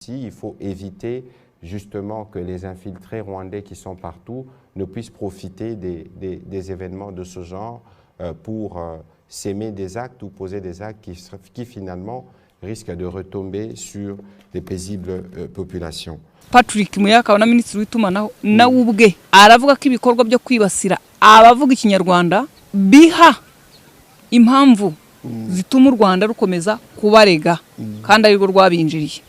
Il faut éviter justement que les infiltrés rwandais qui sont partout ne puissent profiter des événements de ce genre pour s'aimer des actes ou poser des actes qui finalement risquent de retomber sur des paisibles populations. Patrick Muyaka na Minisitiri w'itumanaho na ubwe aravuga ko ibikorwa byo kwibasira abavuga ikinyarwanda biha impamvu zituma u Rwanda rukomeza kubarega kandi ari rwo rwabinjiriye.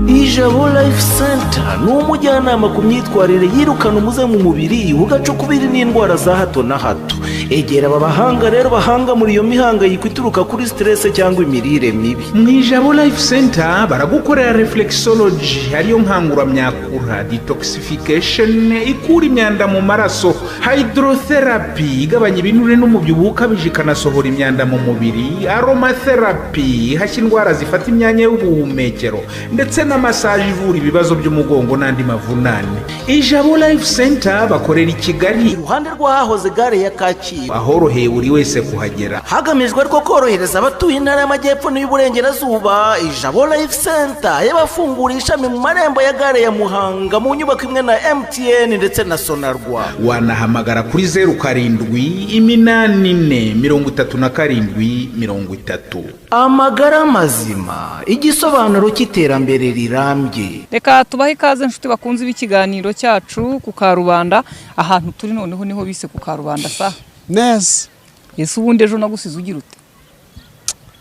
Ijabo Life Center ni umujyanama ku myitwarire yirukana umuze mu mubiri ugacukubiri n'indwara za hato na hato. Egera aba bahanga rero bahanga muri iyo mihangayiko ituruka kuri stress cyangwa imirire mibi. Mu Ijabo Life Center baragukorera reflexology ariyo nkanguramyakura, detoxification ikura imyanda mu maraso, hydrotherapy igabanya ibinure n'umubyibuho ukabije ikanasohora imyanda mu mubiri, aromatherapy hashya indwara zifata imyanya y'ubuhumekero, ndetse na massage ivura ibibazo by'umugongo n'andi mavunane. Ijabo Life Center bakorera i Kigali iruhande rw'ahahoze gare ya Kacyiru, ahoroheye buri wese kuhagera, hagamijwe rwo korohereza abatuye intara y'Amajyepfo n'Iburengerazuba. Ijabo Life Center yabafunguriye ishami mu marembo ya gare ya Muhanga mu nyubako imwe na MTN ndetse na Sonarwa. Wanahamagara kuri 0784373030. Amagara mazima, igisobanuro cy'iterambere rirambye. Reka tubahe ikaze inshuti bakunze b'ikiganiro cyacu ku Karubanda. Ahantu turi noneho niho bise ku Karubanda sa neza. Yesu ubundi ejo nagusize ugira ute?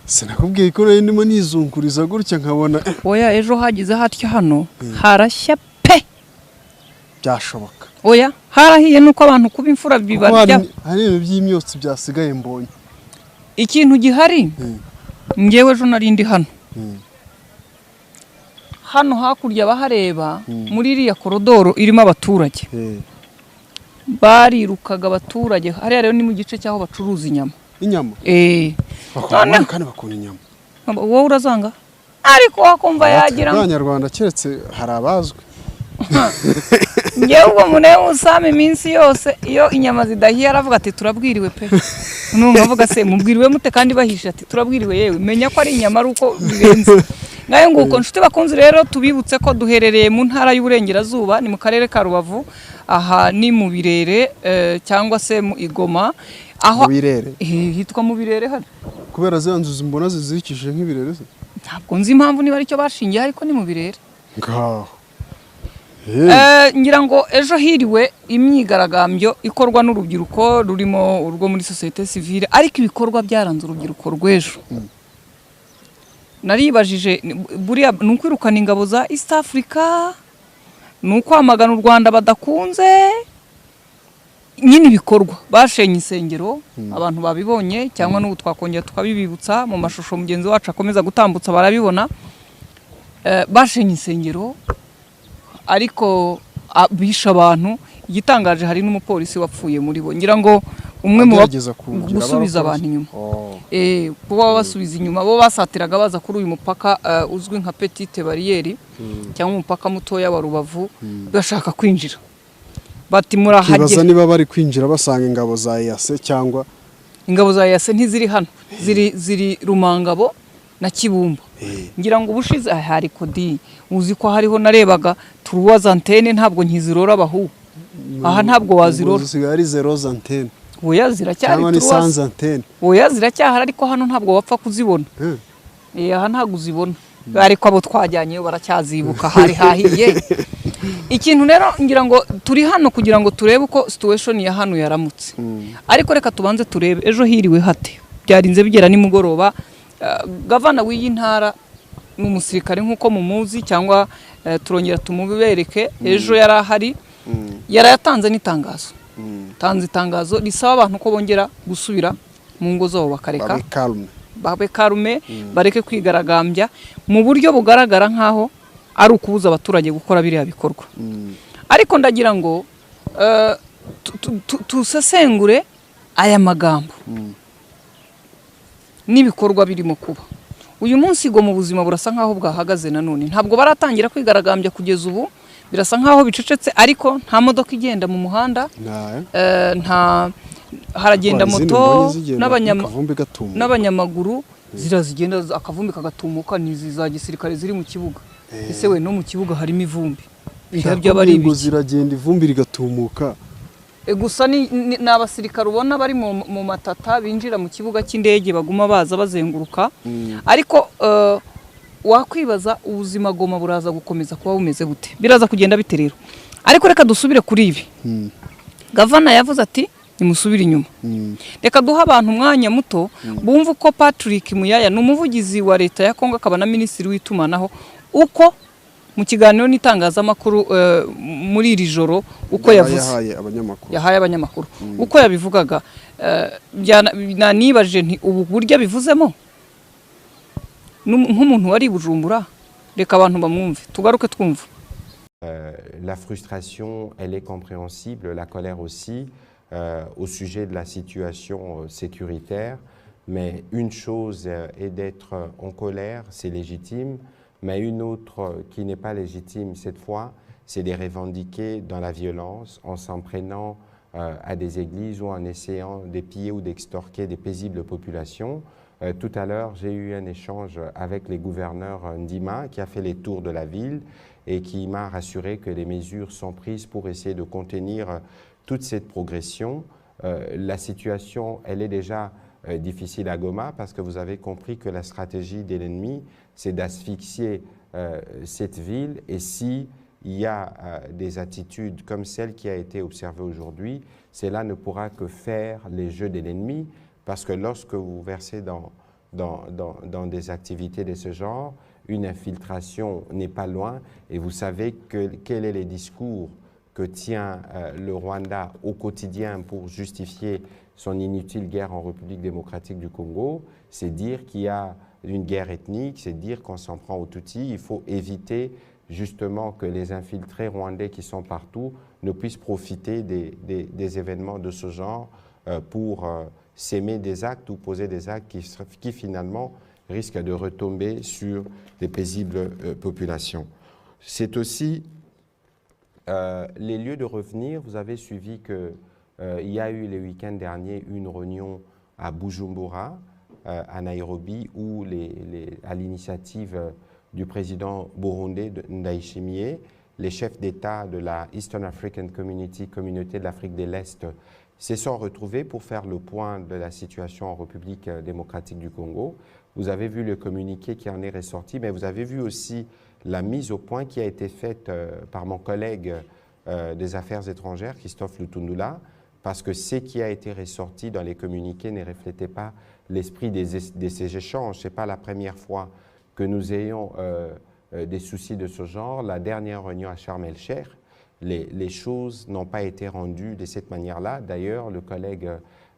Sinakubwiye ko rero ndimo nizunguriza gutya nkabona oya ejo hagize hatya hano harashya pe byashoboka. Oya harahiye nuko abantu kuba imfura bibarya. Hari ibintu by'imyotsi byasigaye mbonye. Ikintu gihari ngewe ejo narindi hano. Hano hakurya bahareba muri iriya korodoro irimo abaturage. Barirukaga abaturage hariya rero ni mu gice cyaho bacuruza inyama. Inyama? None kandi bakunda inyama. Wowe urazanga? Ariko wakumva yagira ngo Abanyarwanda keretse harabazwe. Ngewe ubwo mune usame iminsi yose iyo inyama zidahiye aravuga ati turabwiriwe pe. Numva avuga se mubwiriwe mute kandi bahisha ati turabwiriwe yewe menya ko ari inyama ari uko birenze. Ngaye nguko nshuti bakunze rero tubibutse ko duherereye mu ntara y'Uburengerazuba ni mu karere ka Rubavu, aha ni mu Birere cyangwa se mu Igoma, aho hitwa mu Birere hano kubera zanzuza mbona zizikije nk'ibirere. Ntabwo nzi impamvu niba aricyo bashingiye ariko ni mu Birere ngaho. Ngira ngo ejo hiriwe imyigaragambyo ikorwa n'urubyiruko rurimo urwo muri societe civile, ariko ibikorwa byaranze urubyiruko rw'ejo. Naribajije buriya nukwirukana ingabo za East Africa, nukwamagana u Rwanda badakunze, nyine ibikorwa bashenye isengero abantu babibonye, cyangwa n'ubu twakongera tukabibibutsa mu mashusho mugenzi wacu akomeza gutambutsa barabibona. Bashenye isengero ariko bisha abantu. Igitangaje hari n'umupolisi wapfuye muri bo. Ngira ngo umwe mu gusubiza abantu inyuma. Kuba basubiza inyuma bo basatiraga baza kuri uyu mupaka uzwi nka Petite Barriere cyangwa umupaka mutoya wa Rubavu bashaka kwinjira. Bati murahagera. Kibaza niba bari kwinjira basanga ingabo za EAC cyangwa ingabo za EAC ntiziri hano. Ziri Rumangabo na Kibumba. Ngira ngo ubushize hari kodi uzi ko hariho narebaga turuwaza antene ntabwo nkizirora bahu. Aha ntabwo wazirora. Zigari zero antene. Oya ziracyari turuwaza. Oya ziracyahari ariko hano ntabwo wapfa kuzibona. Aha ntabwo uzibona. Ariko abo twajyanyeyo baracyazibuka hari hahiye. Ikintu rero ngira ngo turi hano kugira ngo turebe uko situation ya hano yaramutse. Ariko reka tubanze turebe ejo hiriwe hate. Byarinze bigera ni mugoroba. Gavana w'iyi ntara n'umusirikare nkuko mumuzi cyangwa turongera tumubereke ejo yarahari yaratanze n'itangazo. Tanze itangazo risaba abantu ko bongera gusubira mu ngo zabo bakareka babe karume bareke kwigaragambya mu buryo bugaragara nkaho ari ukubuza abaturage gukora biriya bikorwa. Ariko ndagira ngo tusesengure aya magambo n'ibikorwa birimo kuba. Uyu munsi go mu buzima burasa nkaho bwahagaze nanone. Ntabwo baratangira kwigaragambya kugeza ubu, birasa nkaho bicecetse, ariko nta modoka igenda mu muhanda, haragenda moto n'abanyamaguru zigenda akavumbi kagatumuka za gisirikare ziri mu kibuga ese we no mu kibuga harimo ivumbi by'abari ziragenda ivumbi rigatumuka gusa ni abasirikare ubona bari mu matata binjira mu kibuga cy'indege baguma baza bazenguruka ariko wakwibaza ubuzima Goma buraza gukomeza kuba bumeze gute biraza kugenda bite rero ariko reka dusubire kuri ibi Gavana yavuze ati nimusubire inyuma reka duha abantu umwanya muto bumva uko Patrick Muyaya n'umuvugizi wa leta ya Kongo akaba na minisitiri w'itumanaho uko mu kiganiro n'itangazamakuru muri iri joro uko yavuze yahaye abanyamakuru uko yabivugaga nanibaje nti ubu buryo bivuzemo nk'umuntu wari Bujumbura reka abantu bamwumve tugaruke twumva. La frustration, elle est compréhensible, la colère aussi, au sujet de la situation sécuritaire. Mais une chose est d'être en colère, c'est légitime. Mais une autre qui n'est pas légitime cette fois, c'est de revendiquer dans la violence en s'en prenant à des églises ou en essayant de piller ou d'extorquer des paisibles populations. Tout à l'heure, j'ai eu un échange avec les gouverneurs Ndima qui a fait les tours de la ville et qui m'a rassuré que les mesures sont prises pour essayer de contenir toute cette progression. La situation, elle est déjà difficile à Goma parce que vous avez compris que la stratégie de l'ennemi, c'est d'asphyxier cette ville et si il y a des attitudes comme celle qui a été observée aujourd'hui, cela ne pourra que faire les jeux de l'ennemi parce que lorsque vous versez dans des activités de ce genre, une infiltration n'est pas loin et vous savez quel est le discours que tient le Rwanda au quotidien pour justifier son inutile guerre en République démocratique du Congo, c'est dire qu'il y a une guerre ethnique, c'est dire qu'on s'en prend aux Tutsis. Il faut éviter justement que les infiltrés rwandais qui sont partout ne puissent profiter des événements de ce genre pour s'aimer des actes ou poser des actes qui finalement risquent de retomber sur des paisibles populations. C'est aussi les lieux de revenir. Vous avez suivi qu'il y a eu le week-end dernier une réunion à Bujumbura, à Nairobi, où à l'initiative du président burundais Ndayishimiye, les chefs d'État de la Eastern African Community, communauté de l'Afrique de l'Est, se sont retrouvés pour faire le point de la situation en République démocratique du Congo. Vous avez vu le communiqué qui en est ressorti, mais vous avez vu aussi la mise au point qui a été faite par mon collègue des Affaires étrangères, Christophe Lutundula, parce que ce qui a été ressorti dans les communiqués ne reflétait pas l'esprit de ces échanges. Ce n'est pas la première fois que nous ayons des soucis de ce genre. La dernière réunion à Sharm el-Sheikh, les choses n'ont pas été rendues de cette manière-là. D'ailleurs, le collègue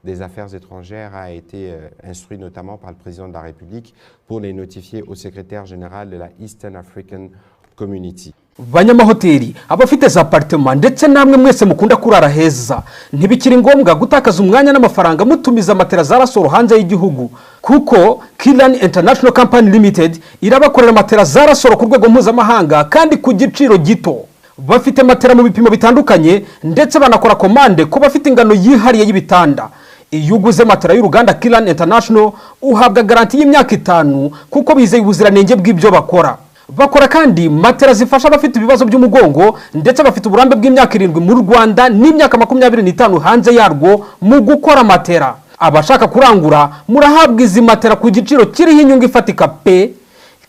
des Affaires étrangères a été instruit notamment par le président de la République pour les notifier au secrétaire général de la Eastern African Community. Banyamahoteli abafite za apartment ndetse namwe mwese mukunda kurara heza ntibikiri ngombwa gutakaza umwanya n'amafaranga mutumiza matera za Rasoro hanze y'igihugu kuko Kilan International Company Limited irabakorera matera za Rasoro ku rwego mpuzamahanga kandi ku giciro gito. Bafite matera mu bipimo bitandukanye ndetse banakora komande ko bafite ingano yihariye y'ibitanda. Iyo uguze matera y'uruganda Kilan International uhabwa garanti y'imyaka 5 kuko bizeye ubuziranenge bw'ibyo bakora. Bakora kandi matera zifasha abafite ibibazo by'umugongo ndetse bafite uburambe bw'imyaka 7 mu Rwanda n'imyaka 25 hanze yarwo mu gukora matera. Abashaka kurangura murahabwa izi matera ku giciro kiriho inyungu ifatika pe.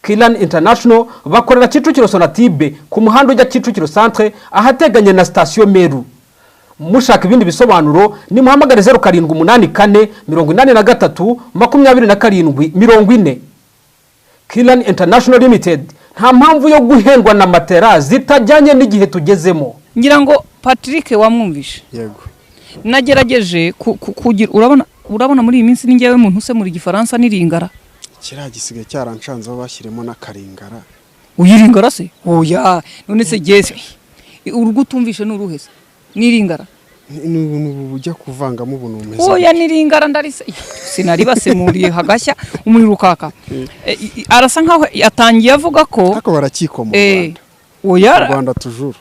Kilan International bakorera Kicukiro Sonatibe ku muhanda ujya Kicukiro Centre ahateganye na station Meru. Mushaka ibindi bisobanuro ni muhamagare 0784 83 27 40. Kilan International Limited nta mpamvu yo guhendwa na matera zitajyanye n'igihe tugezemo. Ngira ngo Patrick wamwumvishe. Yego. Nagerageje kugira urabona muri iyi minsi ningewe muntu se muri Gifaransa niringara. Kira gisigaye cyarancanze bashyiremo na karingara. Uyiringara se? Oya, none se gese. Urugutumvishe n'uruhese. Niringara. N'ubuntu bujya kuvangamo ubuntu umeze. Oya niringara ndarise. Sinari basemuriye hagashya umuriro kaka. Arasa nkaho yatangiye avuga ko ako barakiko mu Rwanda. Oya Rwanda toujours.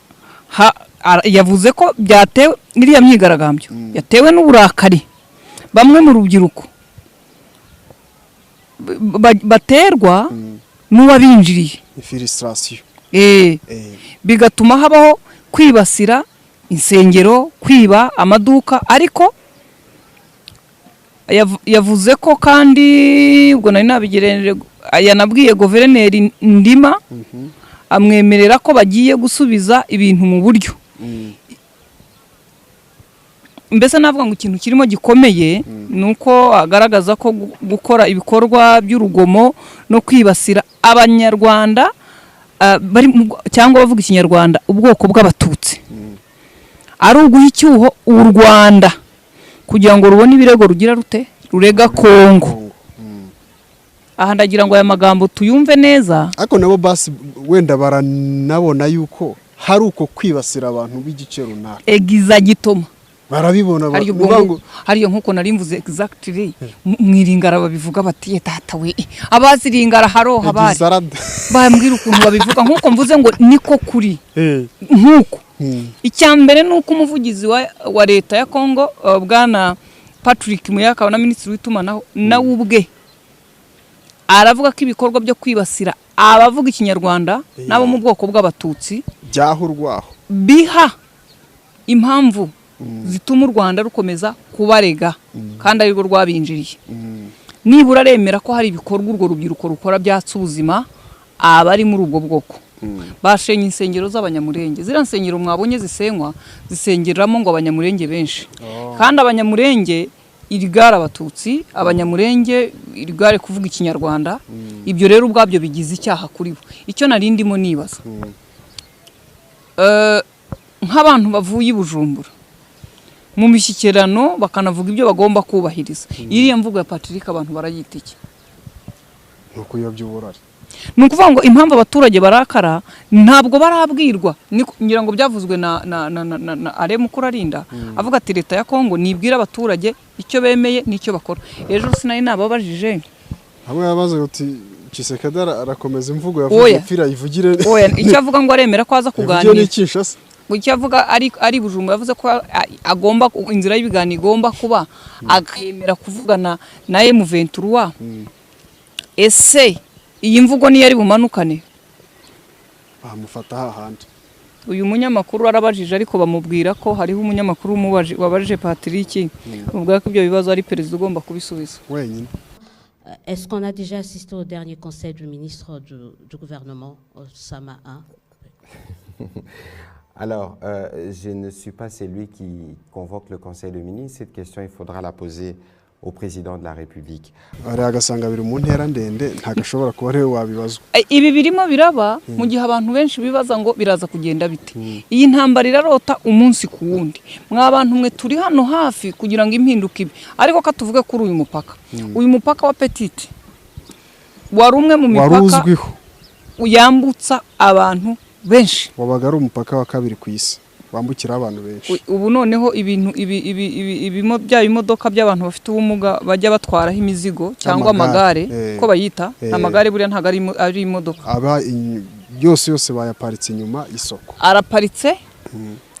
Yavuze ko byatewe iriya myigaragambyo. Yatewe n'uburakari bamwe mu rubyiruko baterwa n'uwabinjiriye frustration bigatuma habaho kwibasira insengero, kwiba amaduka. Ariko yavuze ko kandi ubwo nari nabigereranije, yanabwiye guverineri Ndima amwemerera ko bagiye gusubiza ibintu mu buryo. Mbese navuga ngo ikintu kirimo gikomeye nuko agaragaza ko gukora ibikorwa by'urugomo no kwibasira abanyarwanda cyangwa bavuga ikinyarwanda ubwoko bw'abatutsi ari uguha icyuho u Rwanda kugira ngo rubone ibirego rugira rurega Kongo. Aha ndagira ngo aya magambo tuyumve neza. Ariko nabo basi wenda baranabona yuko hari uko kwibasira abantu b'igice runaka. Egiza gitoma barabibona hariyo nkuko nari mvuze exactly mwiringara babivuga bati tata we abaziringara haroha bari bambwira ukuntu babivuga nkuko mvuze ngo niko kuri nkuko icyambere nuko umuvugizi wa leta ya Kongo bwana Patrick Muyaka na ministri w'itumanaho na ubwe aravuga ko ibikorwa byo kwibasira abavuga ikinyarwanda nabo mu bwoko bw'abatutsi byahurwaho biha impamvu zituma u Rwanda rukomeza kubarega kandi ari rwo rwabinjiriye. Nibura remera ko hari ibikorwa urwo rubyiruko rukora byatsa ubuzima abari muri ubwo bwoko. Bashenye insengero z'abanyamurenge, zira nsengero mwabonye zisenywa zisengeramo ngo abanyamurenge benshi. Kandi abanyamurenge irigara abatutsi, abanyamurenge irigare kuvuga ikinyarwanda. Ibyo rero ubwabyo bigize icyaha kuri bo. Icyo narindimo nibaza nk'abantu bavuye Bujumbura mu mishyikirano bakanavuga ibyo bagomba kubahiriza. Iriya mvugo ya Patrick abantu barayitike nuko yobye uburari. Nukuvuga ngo impamvu abaturage barakara ntabwo barabwirwa. Ngira ngo byavuzwe na Ale Mukurarinda avuga ati leta ya Kongo nibwira abaturage icyo bemeye n'icyo bakora. Ejo sinari nababajije hamwe yabaze uti Tshisekedi arakomeza imvugo yavuze pfira yivugire icyo avuga ngo aremera ko aza kuganira. Ibyo ni Kinshasa. Icyo avuga ari Bujumbura yavuze ko agomba inzira y'ibigani igomba kuba akemera kuvugana na M23. Ese iyi mvugo ni yari bumanukane bamufata hahandi. Uyu munyamakuru arabajije ariko bamubwira ko hariho umunyamakuru wabajije Patrick ubwo ko ibyo bibazo ari perezida ugomba kubisubiza wenyine. Est-ce qu'on a déjà assisté au dernier conseil du ministre du gouvernement Sama 1? Alors, je ne suis pas celui qui convoque le Conseil de ministres. Cette question, il faudra la poser au président de la République. Ibi birimo biraba mu gihe abantu benshi bibaza ngo biraza kugenda bite. Iyi ntambara irarota umunsi ku wundi. Mwa bantu mwe turi hano hafi kugira ngo impinduke ibe. Ariko katuvuge kuri uyu mupaka. Uyu mupaka wa Petite wari umwe mu mipaka uyambutsa abantu benshi. Wabaga ari umupaka wa kabiri ku isi wambukira abantu benshi. Ubu noneho ibintu bya imodoka by'abantu bafite ubumuga bajya batwaraho imizigo cyangwa amagare ko bayita amagare buriya ntago ari imodoka. Aba yose bayaparitse inyuma isoko. Araparitse.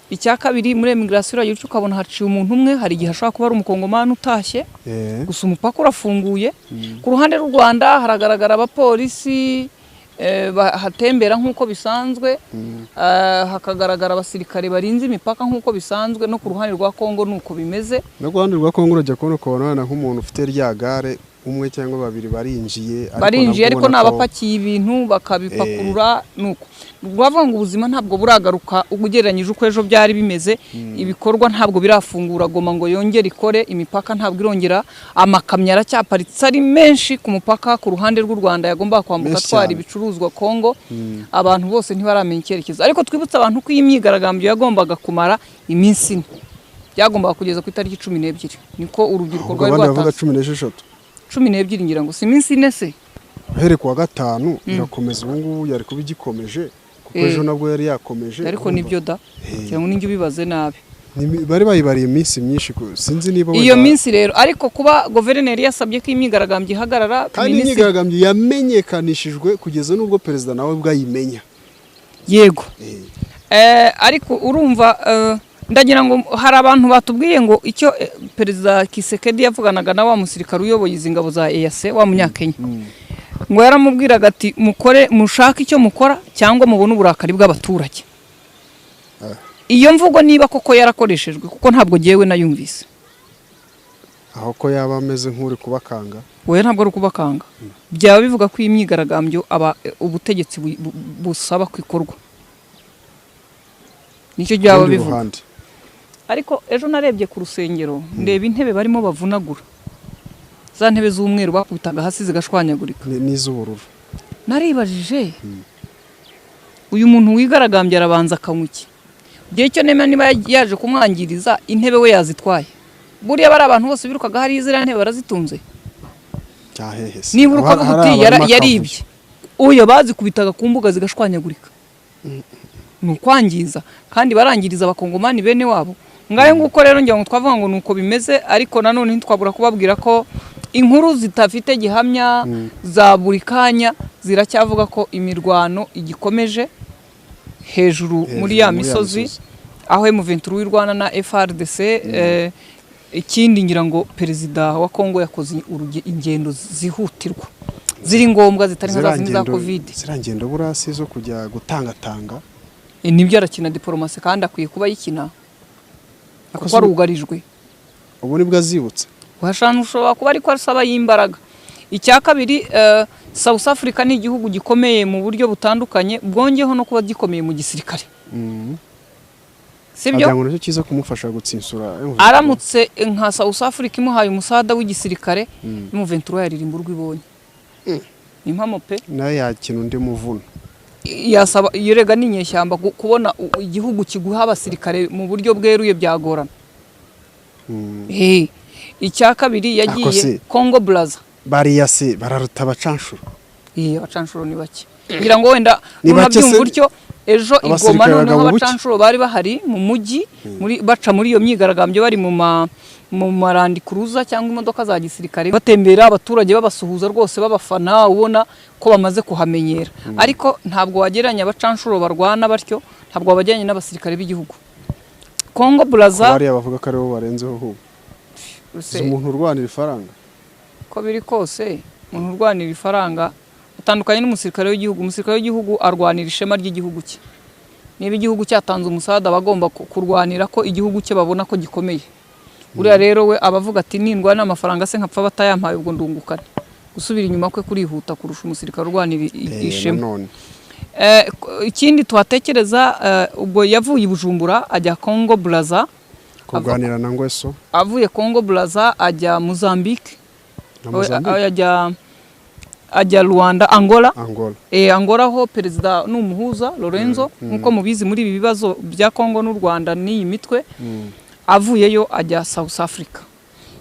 Icya kabiri muri immigration y'ucu ukabona haciye umuntu umwe, hari igihe ashobora kuba ari umukongomani utashye. Gusa umupaka urafunguye. Ku ruhande rw'u Rwanda haragaragara abapolisi hatembera nk'uko bisanzwe, hakagaragara abasirikare barinze imipaka nk'uko bisanzwe, no ku ruhande rwa Kongo nuko bimeze. No ku ruhande rwa Kongo urajya kubona nk'umuntu ufite rya gare umwe cyangwa babiri barinjiye ariko nabapakiye ibintu bakabipakurura nuko. Bavuga ngo ubuzima ntabwo buragaruka ugereranyije uko ejo byari bimeze. Ibikorwa ntabwo birafungura Goma ngo yongere ikore, imipaka ntabwo irongera, amakamyo aracyaparitse ari menshi ku mupaka ku ruhande rw'u Rwanda yagomba kwambuka twari ibicuruzwa Kongo. Abantu bose ntibaramenya icyerekezo, ariko twibutse abantu ko iyi myigaragambyo yagombaga kumara iminsi ine, byagombaga kugeza ku itariki 12. Niko urubyiruko rwari rwatanze 12 ngira ngo si iminsi ine se here kuwa gatanu irakomeza. Ubu ngubu yari kuba igikomeje kuko ejo nabwo yari yakomeje, ariko nibyo da cyangwa ninjye ubibaze nabi. Bari bayibariye iminsi myinshi, sinzi niba iyo minsi rero. Ariko kuba guverineri yasabye ko imyigaragambyo ihagarara, kandi imyigaragambyo yamenyekanishijwe kugeza n'ubwo perezida nawe bwayimenya. Yego. Ariko urumva ndagira ngo hari abantu batubwiye ngo icyo perezida Kisekedi yavuganaga na wa musirikare uyoboye izi ngabo za EAC wa munyakenya ngo yaramubwiraga ati mukore mushaka icyo mukora cyangwa mubone uburakari bw'abaturage. Iyo mvugo niba koko yarakoreshejwe kuko ntabwo giyewe nayumvise. Aho ko yaba ameze nk'uri kubakanga. Oya ntabwo ari kubakanga. Byaba bivuga ko imyigaragambyo aba ubutegetsi busaba kwikorwa. Nicyo byaba bivuga. Ariko ejo narebye ku rusengero ndeba intebe barimo bavunagura. Za ntebe z'umweru bakubitaga hasi zigashwanyagurika. N'iz'ubururu. Naribajije. Uyu muntu wigaragambye arabanza akanywiki. Gihe cyo nema niba yaje kumwangiriza intebe we yazitwaye. Buriya bari abantu bose birukaga hari izira ntebe barazitunze. Cyahehese. Niba uruko ruguti yaribye. Uyo bazikubitaga ku mbuga zigashwanyagurika. Nukwangiza kandi barangiriza abakongomani bene wabo. Ngaye nguko rero ngira ngo twavuga ngo nuko bimeze ariko nanone ntitwabura kubabwira ko inkuru zitafite gihamya za buri kanya ziracyavuga ko imirwano igikomeje hejuru muri ya misozi aho M23 w'Irwana na FRDC. Ikindi ngira ngo perezida wa Kongo yakoze ingendo zihutirwa ziri ngombwa zitari nka za Covid. Zirangendo burasi zo kujya gutangatanga. Nibyo arakina diplomasi kandi akwiye kuba yikina. Kuko arugarijwe. Ubu nibwo azibutse. Washana ushobora kuba ariko asaba yimbaraga. Icya kabiri South Africa ni igihugu gikomeye mu buryo butandukanye bwongeho no kuba gikomeye mu gisirikare. Sibyo? Agira ngo nicyo kiza kumufasha gutsinsura. Aramutse nka South Africa imuhaye umusada w'igisirikare M23 yaririmba urwibonye. Impamo pe nayo yakina undi muvuno. Yasaba yirega n'inyeshyamba kubona igihugu kiguha abasirikare mu buryo bweruye byagorana. Icya kabiri yagiye Congo Brazza. Bariyase bararuta abacanshuro. Abacanshuro ni bake. Ngira ngo wenda unabyumva buryo ejo igoma noneho abacanshuro bari bahari mu mujyi muri baca muri iyo myigaragambyo bari mu marandi kuruza cyangwa imodoka za gisirikare batembera abaturage babasuhuza rwose babafana ubona ko bamaze kuhamenyera. Ariko ntabwo wageranya abacanshuro barwana batyo ntabwo babajyanye n'abasirikare b'igihugu. Congo Brazza bari abavuga ko aribo barenzeho hu. Umuntu urwanira ifaranga. Ko biri kose umuntu urwanira ifaranga utandukanye n'umusirikare w'igihugu. Umusirikare w'igihugu arwanira ishema ry'igihugu cye. Niba igihugu cyatanze umusada bagomba kurwanira ko igihugu cye babona ko gikomeye. Uriya rero we abavuga ati nindwa n'amafaranga se nkapfa batayampaye ubwo ndungukana. Gusubira inyuma kwe kurihuta kurusha umusirikare urwanira ishema. Ikindi twatekereza ubwo yavuye Bujumbura ajya Congo Brazza kuganira na Ngweso. Avuye Congo Brazza ajya Mozambique. Ajya Rwanda Angola. Angola ho perezida n'umuhuza Lorenzo nkuko mubizi muri ibi bibazo bya Congo n'u Rwanda n'iyi mitwe. Avuyeyo ajya South Africa.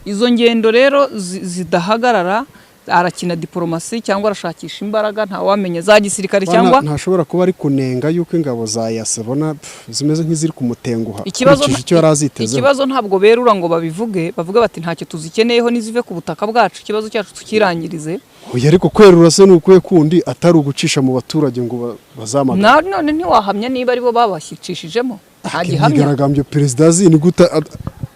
Izo ngendo rero zidahagarara arakina diplomasi cyangwa arashakisha imbaraga nta wamenye za gisirikare cyangwa ntashobora kuba ari kunenga yuko ingabo za yasebona zimeze nk'iziri kumutenguha. Ikibazo ntabwo berura ngo babivuge bavuga bati ntacyo tuzikeneyeho nizive ku butaka bwacu ikibazo cyacu tukirangirize. Oya ariko kwerura se nukuye kundi atari ugucisha mu baturage ngo bazamagana. None ntiwahamya niba aribo babashyicishijemo. Igaragambye perezida ni guta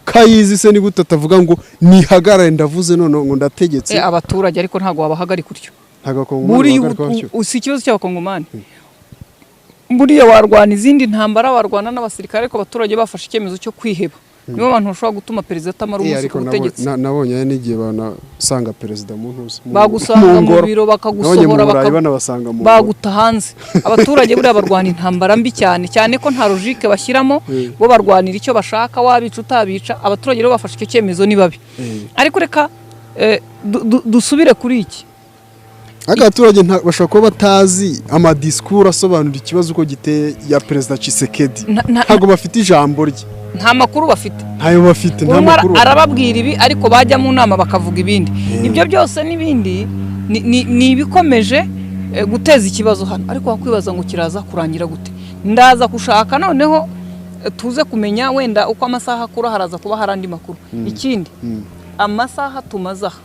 kayizi se ni guta atavuga ngo nihagarare ndavuze none ngo ndategetse. Abaturage ariko ntago wabahagarika utyo. Buri usikibazo cy'abakongomani. Buriya warwana izindi ntambara warwana n'abasirikare ko abaturage bafashe icyemezo cyo kwiheba. Nibo bantu bashobora gutuma perezida atamara umunsi ku butegetsi. Nabonye n'igihe banasanga perezida mu ntuzi. Bagusanga mu biro bakagusohora baguta hanze. Abaturage buriya barwana intambara mbi cyane cyane ko nta logique bashyiramo bo barwanira icyo bashaka wabica utabica abaturage rero bafashe icyo cyemezo ni babi. Ariko reka dusubire kuri iki. Abaturage bashaka ko batazi amadiskuru asobanura ikibazo uko giteye ya perezida Tshisekedi. Ntago bafite ijambo rye. Nta makuru bafite. Ntayo bafite nta makuru. Arababwira ibi ariko bajya mu nama bakavuga ibindi. Ibyo byose nibindi ni ibikomeje guteza ikibazo hano ariko wakwibaza ngo kiraza kurangira gute. Ndaza kushaka noneho tuze kumenya wenda uko amasaha akura haraza kuba harandi makuru. Ikindi amasaha tumazaha.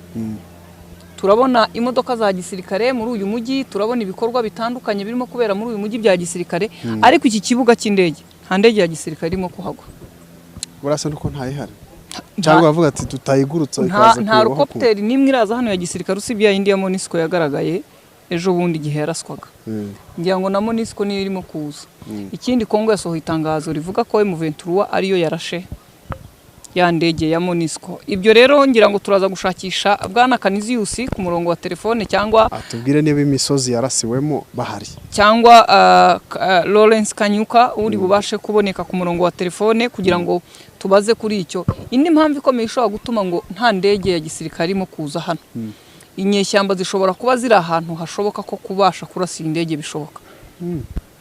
Turabona imodoka za gisirikare muri uyu mujyi turabona ibikorwa bitandukanye birimo kubera muri uyu mujyi bya gisirikare ariko iki kibuga cy'indege nta ndege ya gisirikare irimo kuhagwa. burasa nuko ntayihari cyangwa bavuga ati tutayigurutsa ikaza nta helicopter nimwe iraza hano ya gisirikare usibye indi ya Monisco yagaragaye ejo bundi gihe yaraswaga ngira ngo na Monisco niyo irimo kuza ikindi Kongo yasohoye itangazo rivuga ko M23 ariyo yarashe ya ndege ya Monisco ibyo rero ngira ngo turaza gushakisha bwana Canisius ku murongo wa telefone cyangwa atubwire niba imisozi yarasiwemo bahari cyangwa Lawrence Kanyuka uri bubashe kuboneka ku murongo wa telefone kugira ngo tubaze kuri icyo indi mpamvu ikomeye ishobora gutuma ngo nta ndege ya gisirikare irimo kuza hano inyeshyamba zishobora kuba ziri ahantu hashoboka ko kubasha kurasa indege bishoboka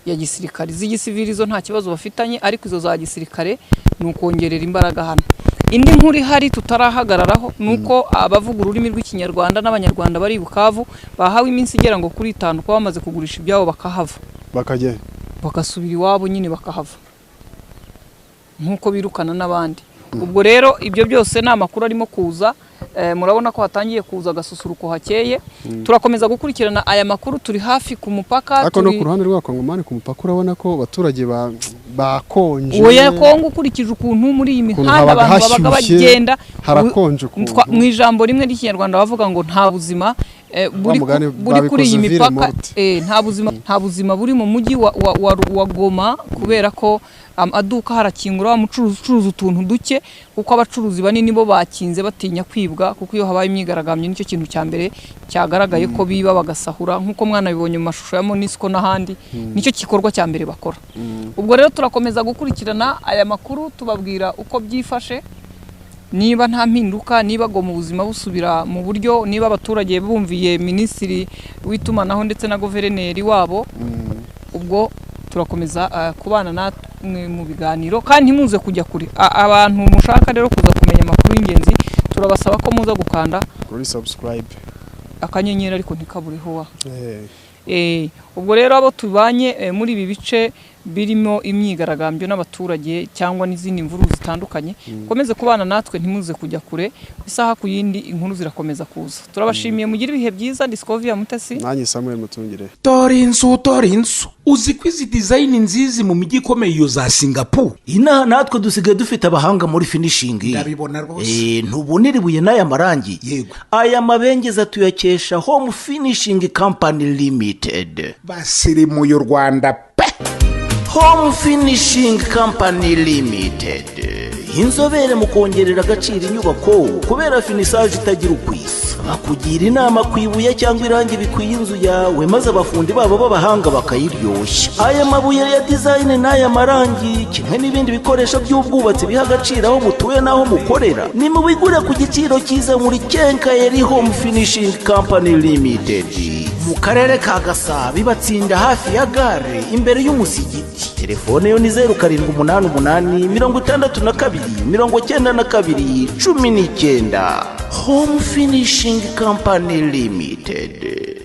ya gisirikare z'igisivilizo nta kibazo bafitanye ariko izo za gisirikare ni ukongerera imbaraga hano indi nkuru ihari tutarahagararaho nuko abavuga ururimi rw'ikinyarwanda n'abanyarwanda bari Bukavu bahawe iminsi igera ngo kuri 5 ko bamaze kugurisha ibyabo bakahava bakajya bagasubira iwabo nyine bakahava nkuko birukana n'abandi ubwo rero ibyo byose ni amakuru arimo kuza murabona ko hatangiye kuza gasusuruko hakeye turakomeza gukurikirana aya makuru turi hafi ku mupaka ariko no ku ruhande rwa Kongomani ku mupaka urabona ko abaturage bakonje oya Kongo ukurikije ukuntu muri iyi mihanda abantu babaga bagenda harakonje mu ijambo rimwe ry'ikinyarwanda bavuga ngo nta buzima buri kuri iyi mipaka nta buzima buri mu mujyi wa Goma kubera ko amaduka harakingura amucuruza utuntu duke kuko abacuruzi banini bo bakinze batinya kwibwa kuko iyo habaye imyigaragambyo nicyo kintu cya mbere cyagaragaye ko biba bagasahura nkuko mwana bibonye mu mashusho ya Monisco n'ahandi nicyo gikorwa cya mbere bakora ubwo rero turakomeza gukurikirana aya makuru tubabwira uko byifashe niba nta mpinduka niba go mu buzima busubira mu buryo niba abaturage bumviye minisitiri w'itumanaho ndetse na guverineri wabo ubwo turakomeza kubana natwe mu biganiro kandi ntimuze kujya kure abantu mushaka rero kuza kumenya amakuru y'ingenzi turabasaba ko muza gukanda kuri subscribe akanyenyeri ariko ntikaburiho wa ubwo rero abo tubanye muri ibi bice birimo imyigaragambyo n'abaturage cyangwa n'izindi mvuru zitandukanye komeze kubana natwe ntimuze kujya kure isaha ku yindi inkuru zirakomeza kuza turabashimiye mugira ibihe byiza Discovery Mutesi nanjye Samuel Mutungire Torinsu uzi ko izi design nzizi mu mijyi ikomeye iyo za Singapore inaha natwe dusigaye dufite abahanga muri finishing ndabibona rwose ntubonere ibuye n'aya marangi yego aya mabengeza tuyakesha Home Finishing Company Limited basirimu y'u Rwanda pe Home Finishing Company Limited inzobere mu kongerera agaciro inyubako kubera finisage itagira ukwisa bakugira inama kwibuye cyangwa irangi bikwiye inzu yawe maze abafundi babo b'abahanga bakayiryoshya aya mabuye ya design n'aya marangi kimwe n'ibindi bikoresho by'ubwubatsi biha agaciro aho mutuye n'aho mukorera ni mu bigure ku giciro cyiza muri Kenkayeri Home Finishing Company Limited mu karere ka Gasabo batsinda hafi ya gare imbere y'umusigiti telefone yo ni 0788629219 Home Finishing Company Limited.